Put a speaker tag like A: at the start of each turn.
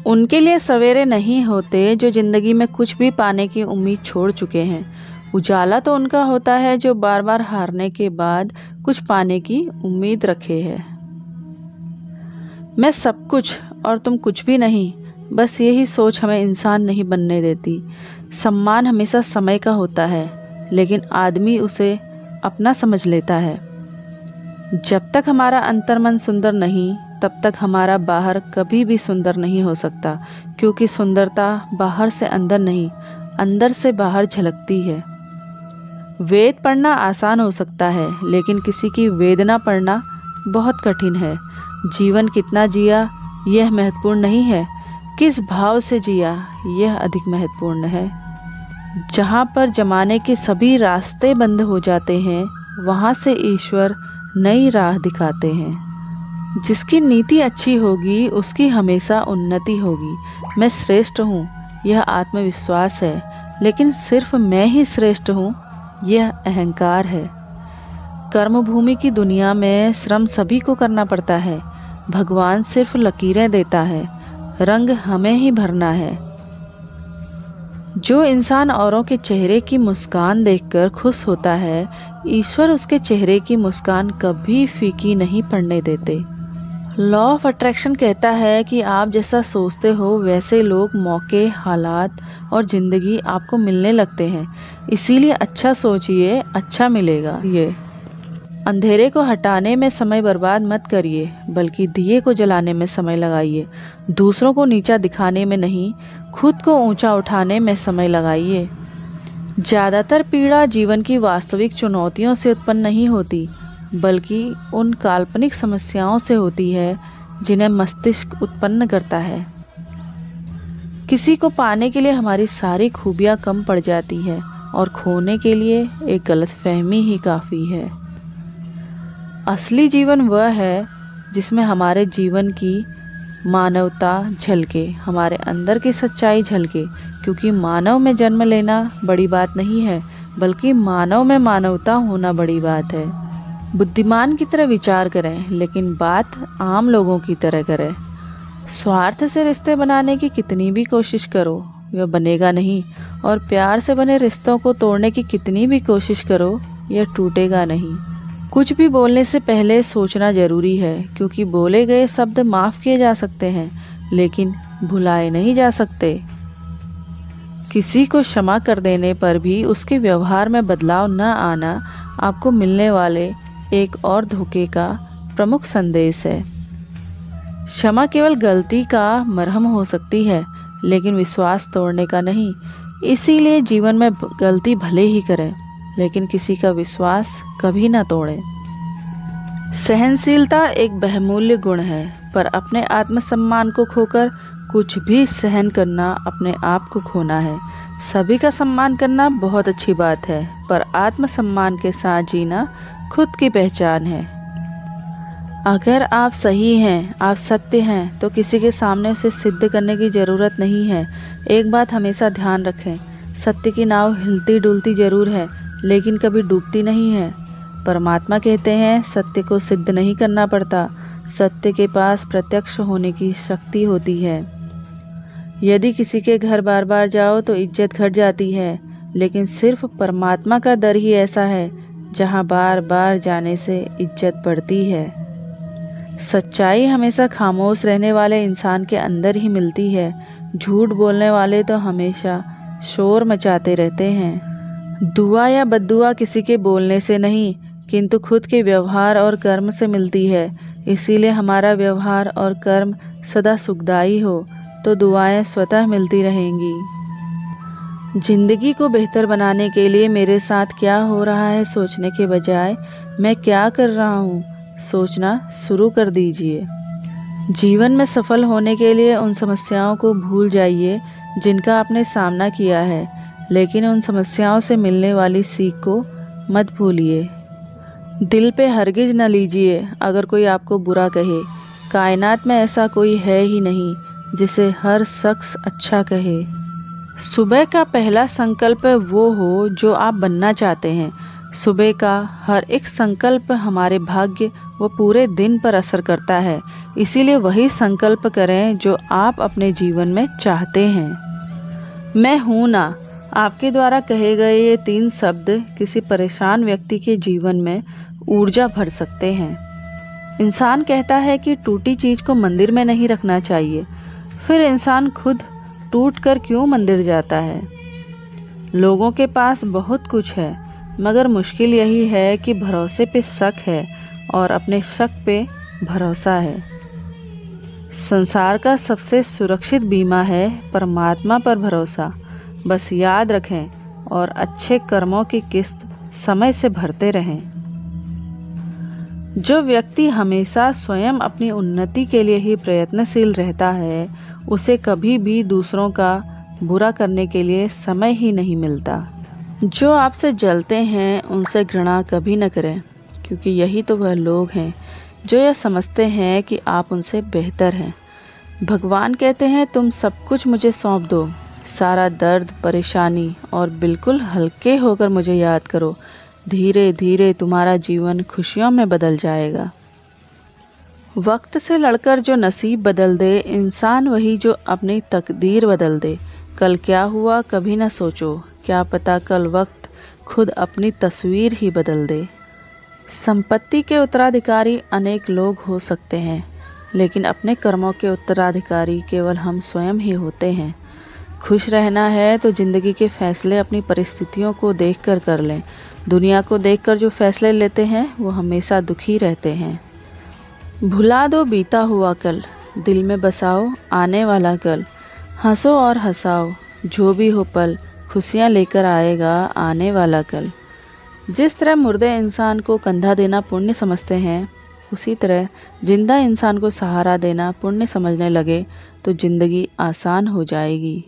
A: उनके लिए सवेरे नहीं होते जो ज़िंदगी में कुछ भी पाने की उम्मीद छोड़ चुके हैं। उजाला तो उनका होता है जो बार बार हारने के बाद कुछ पाने की उम्मीद रखे है। मैं सब कुछ और तुम कुछ भी नहीं, बस यही सोच हमें इंसान नहीं बनने देती। सम्मान हमेशा समय का होता है, लेकिन आदमी उसे अपना समझ लेता है। जब तक हमारा अंतर्मन सुंदर नहीं, तब तक हमारा बाहर कभी भी सुंदर नहीं हो सकता, क्योंकि सुंदरता बाहर से अंदर नहीं, अंदर से बाहर झलकती है। वेद पढ़ना आसान हो सकता है, लेकिन किसी की वेदना पढ़ना बहुत कठिन है। जीवन कितना जिया यह महत्वपूर्ण नहीं है, किस भाव से जिया यह अधिक महत्वपूर्ण है। जहाँ पर जमाने के सभी रास्ते बंद हो जाते हैं, वहाँ से ईश्वर नई राह दिखाते हैं। जिसकी नीति अच्छी होगी उसकी हमेशा उन्नति होगी। मैं श्रेष्ठ हूँ यह आत्मविश्वास है, लेकिन सिर्फ मैं ही श्रेष्ठ हूँ यह अहंकार है। कर्मभूमि की दुनिया में श्रम सभी को करना पड़ता है। भगवान सिर्फ लकीरें देता है, रंग हमें ही भरना है। जो इंसान औरों के चेहरे की मुस्कान देखकर खुश होता है, ईश्वर उसके चेहरे की मुस्कान कभी फीकी नहीं पड़ने देते। लॉ ऑफ अट्रैक्शन कहता है कि आप जैसा सोचते हो वैसे लोग, मौके, हालात और ज़िंदगी आपको मिलने लगते हैं। इसीलिए अच्छा सोचिए, अच्छा मिलेगा। ये अंधेरे को हटाने में समय बर्बाद मत करिए, बल्कि दिए को जलाने में समय लगाइए। दूसरों को नीचा दिखाने में नहीं, खुद को ऊंचा उठाने में समय लगाइए। ज़्यादातर पीड़ा जीवन की वास्तविक चुनौतियों से उत्पन्न नहीं होती, बल्कि उन काल्पनिक समस्याओं से होती है जिन्हें मस्तिष्क उत्पन्न करता है। किसी को पाने के लिए हमारी सारी खूबियाँ कम पड़ जाती है, और खोने के लिए एक गलतफहमी ही काफ़ी है। असली जीवन वह है जिसमें हमारे जीवन की मानवता झलके, हमारे अंदर की सच्चाई झलके, क्योंकि मानव में जन्म लेना बड़ी बात नहीं है, बल्कि मानव में मानवता होना बड़ी बात है। बुद्धिमान की तरह विचार करें, लेकिन बात आम लोगों की तरह करें। स्वार्थ से रिश्ते बनाने की कितनी भी कोशिश करो, यह बनेगा नहीं, और प्यार से बने रिश्तों को तोड़ने की कितनी भी कोशिश करो, यह टूटेगा नहीं। कुछ भी बोलने से पहले सोचना जरूरी है, क्योंकि बोले गए शब्द माफ़ किए जा सकते हैं, लेकिन भुलाए नहीं जा सकते। किसी को क्षमा कर देने पर भी उसके व्यवहार में बदलाव न आना आपको मिलने वाले एक और धोखे का प्रमुख संदेश है। क्षमा केवल गलती का मरहम हो सकती है, लेकिन विश्वास तोड़ने का नहीं। इसीलिए जीवन में गलती भले ही करें, लेकिन किसी का विश्वास कभी ना तोड़ें। सहनशीलता एक बहुमूल्य गुण है, पर अपने आत्मसम्मान को खोकर कुछ भी सहन करना अपने आप को खोना है। सभी का सम्मान करना बहुत अच्छी बात है, पर आत्मसम्मान के साथ जीना खुद की पहचान है। अगर आप सही हैं, आप सत्य हैं, तो किसी के सामने उसे सिद्ध करने की ज़रूरत नहीं है। एक बात हमेशा ध्यान रखें, सत्य की नाव हिलती डुलती जरूर है, लेकिन कभी डूबती नहीं है। परमात्मा कहते हैं सत्य को सिद्ध नहीं करना पड़ता, सत्य के पास प्रत्यक्ष होने की शक्ति होती है। यदि किसी के घर बार बार जाओ तो इज्जत घट जाती है, लेकिन सिर्फ परमात्मा का दर ही ऐसा है जहाँ बार बार जाने से इज्जत बढ़ती है। सच्चाई हमेशा खामोश रहने वाले इंसान के अंदर ही मिलती है। झूठ बोलने वाले तो हमेशा शोर मचाते रहते हैं। दुआ या बद्दुआ किसी के बोलने से नहीं, किंतु खुद के व्यवहार और कर्म से मिलती है। इसीलिए हमारा व्यवहार और कर्म सदा सुखदायी हो, तो दुआएं स्वतः मिलती रहेंगी। जिंदगी को बेहतर बनाने के लिए मेरे साथ क्या हो रहा है सोचने के बजाय मैं क्या कर रहा हूँ सोचना शुरू कर दीजिए। जीवन में सफल होने के लिए उन समस्याओं को भूल जाइए जिनका आपने सामना किया है, लेकिन उन समस्याओं से मिलने वाली सीख को मत भूलिए। दिल पे हरगिज न लीजिए अगर कोई आपको बुरा कहे। कायनात में ऐसा कोई है ही नहीं जिसे हर शख्स अच्छा कहे। सुबह का पहला संकल्प वो हो जो आप बनना चाहते हैं। सुबह का हर एक संकल्प हमारे भाग्य वो पूरे दिन पर असर करता है। इसीलिए वही संकल्प करें जो आप अपने जीवन में चाहते हैं। मैं हूँ ना, आपके द्वारा कहे गए ये 3 शब्द किसी परेशान व्यक्ति के जीवन में ऊर्जा भर सकते हैं। इंसान कहता है कि टूटी चीज़ को मंदिर में नहीं रखना चाहिए, फिर इंसान खुद टूट कर क्यों मंदिर जाता है। लोगों के पास बहुत कुछ है, मगर मुश्किल यही है कि भरोसे पे शक है और अपने शक पे भरोसा है। संसार का सबसे सुरक्षित बीमा है परमात्मा पर भरोसा। बस याद रखें और अच्छे कर्मों की किस्त समय से भरते रहें। जो व्यक्ति हमेशा स्वयं अपनी उन्नति के लिए ही प्रयत्नशील रहता है, उसे कभी भी दूसरों का बुरा करने के लिए समय ही नहीं मिलता। जो आपसे जलते हैं उनसे घृणा कभी न करें, क्योंकि यही तो वह लोग हैं जो यह समझते हैं कि आप उनसे बेहतर हैं। भगवान कहते हैं, तुम सब कुछ मुझे सौंप दो, सारा दर्द परेशानी, और बिल्कुल हल्के होकर मुझे याद करो। धीरे धीरे तुम्हारा जीवन खुशियों में बदल जाएगा। वक्त से लड़कर जो नसीब बदल दे, इंसान वही जो अपनी तकदीर बदल दे। कल क्या हुआ कभी न सोचो, क्या पता कल वक्त खुद अपनी तस्वीर ही बदल दे। संपत्ति के उत्तराधिकारी अनेक लोग हो सकते हैं, लेकिन अपने कर्मों के उत्तराधिकारी केवल हम स्वयं ही होते हैं। खुश रहना है तो ज़िंदगी के फैसले अपनी परिस्थितियों को देखकर कर लें। दुनिया को देखकर जो फैसले लेते हैं वो हमेशा दुखी रहते हैं। भुला दो बीता हुआ कल, दिल में बसाओ आने वाला कल। हंसो और हंसाओ, जो भी हो पल खुशियाँ लेकर आएगा आने वाला कल। जिस तरह मुर्दे इंसान को कंधा देना पुण्य समझते हैं, उसी तरह जिंदा इंसान को सहारा देना पुण्य समझने लगे तो ज़िंदगी आसान हो जाएगी।